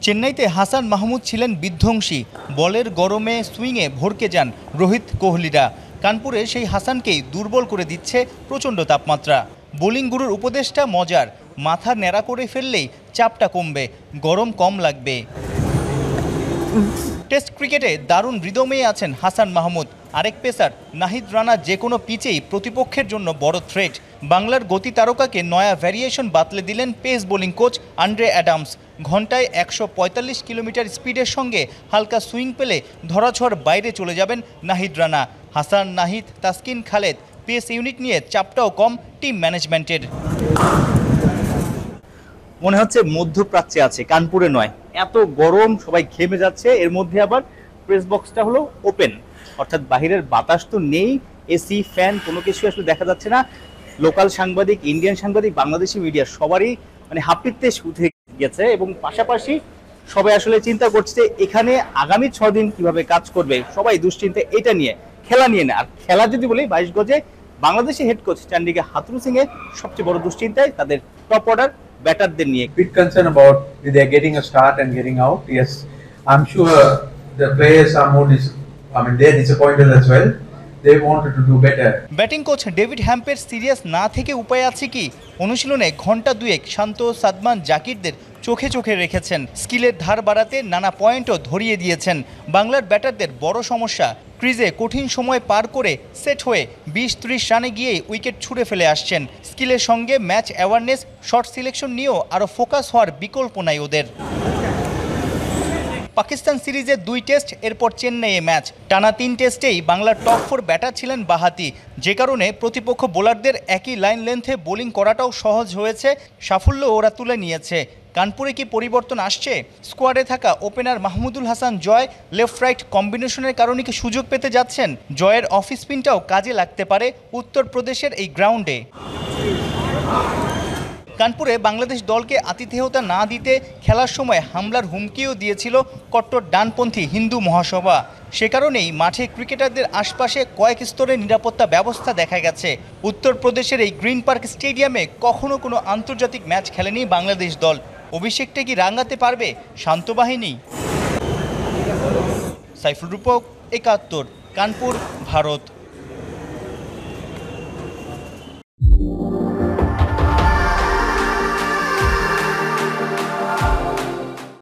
চেন্নাইতে হাসান মাহমুদ ছিলেন বিধ্বংসী। বলের গরমে সুইংয়ে ভড়কে যান রোহিত কোহলিরা। কানপুরে সেই হাসানকেই দুর্বল করে দিচ্ছে প্রচণ্ড তাপমাত্রা। বোলিং গুরুর উপদেশটা মজার, মাথা ন্যাড়া করে ফেললেই চাপটা কমবে, গরম কম লাগবে। টেস্ট ক্রিকেটে দারুণ রিদমে আছেন হাসান মাহমুদ। আরেক পেসার নাহিদ রানা যে কোনো পিচেই প্রতিপক্ষের জন্য বড় থ্রেট। বাংলার গতি তারকাকে নয়া ভ্যারিয়েশন বাতলে দিলেন pace bowling coach Andre Adams. ঘন্টায় ১৪৫ কিলোমিটার স্পিডের সঙ্গে হালকা সুইং পেলে ধরাছোঁয়ার বাইরে চলে যাবেন নাহিদ রানা। হাসান, নাহিদ, তাসকিন, খালেদ পেস ইউনিট নিয়ে চাপটাও কম টিম ম্যানেজমেন্টের। মনে হচ্ছে মধ্যপ্রাচ্যে আছে, কানপুরে নয়। এত গরম, সবাই ঘেমে যাচ্ছে। এর মধ্যে আবার প্রেস বক্সটা হলো ওপেন, অর্থাৎ বাহিরের বাতাস তো নেই, এসি, ফ্যান কোনো কিছু আসলে দেখা যাচ্ছে না। লোকাল সাংবাদিক, ইন্ডিয়ান সাংবাদিক, বাংলাদেশি মিডিয়া সবারই হাঁপিতে উঠে গেছে এবং পাশাপাশি সবাই আসলে চিন্তা করছে এখানে আগামী 6 দিন কিভাবে কাজ করবে। সবাই দুশ্চিন্তা এটা নিয়ে, খেলা নিয়ে না। আর খেলা যদি বলি 22 গজে বাংলাদেশি হেড কোচ চান্ডিকা হাথুরু সিং এর সবচেয়ে বড় দুশ্চিন্তায় তাদের টপ অর্ডার ব্যাটারদের নিয়ে। Bit concern about they are getting a start and getting out. Yes, I'm sure the players are more they're disappointed as well. They wanted to do better. Batting coach David হ্যাম্পের সিরিয়াস না থেকে উপায় আছে কি? অনুশীলনে ঘন্টা দুয়েক শান্ত, সাদমান, জাকিরদের চোখে চোখে রেখেছেন। স্কিলের ধার বাড়াতে নানা পয়েন্টও ধরিয়ে দিয়েছেন। বাংলার ব্যাটারদের বড় সমস্যা, ক্রিজে কঠিন সময় পার করে সেট হয়ে ২০-৩০ রানে গিয়েই উইকেট ছুঁড়ে ফেলে আসছেন। স্কিলের সঙ্গে ম্যাচ অ্যাওয়ারনেস, শট সিলেকশন নিয়েও আরও ফোকাস হওয়ার বিকল্প নাই ওদের। পাকিস্তান সিরিজে 2 টেস্ট, এরপর চেন্নাইয়ে ম্যাচ। টানা 3 টেস্টেই বাংলার টপ 4 ব্যাটার ছিলেন বাঁহাতি, যে কারণে প্রতিপক্ষ বোলারদের একই লাইন লেন্থে বোলিং করাটাও সহজ হয়েছে। সাফল্য ওরা তুলে নিয়েছে। কানপুরে কি পরিবর্তন আসছে? স্কোয়াডে থাকা ওপেনার মাহমুদুল হাসান জয় লেফট রাইট কম্বিনেশনের কারণে কি সুযোগ পেতে যাচ্ছেন? জয়ের অফ স্পিনটাও কাজে লাগতে পারে উত্তরপ্রদেশের এই গ্রাউন্ডে। কানপুরে বাংলাদেশ দলকে আতিথেয়তা না দিতে খেলার সময় হামলার হুমকিও দিয়েছিল কট্টর ডানপন্থী হিন্দু মহাসভা। সে কারণেই মাঠে ক্রিকেটারদের আশপাশে কয়েক স্তরের নিরাপত্তা ব্যবস্থা দেখা গেছে। উত্তরপ্রদেশের এই গ্রিন পার্ক স্টেডিয়ামে কখনো কোনো আন্তর্জাতিক ম্যাচ খেলেনি বাংলাদেশ দল। অভিষেকটা কি রাঙাতে পারবে শান্ত বাহিনী? সাইফুল রূপক, ৭১, কানপুর, ভারত।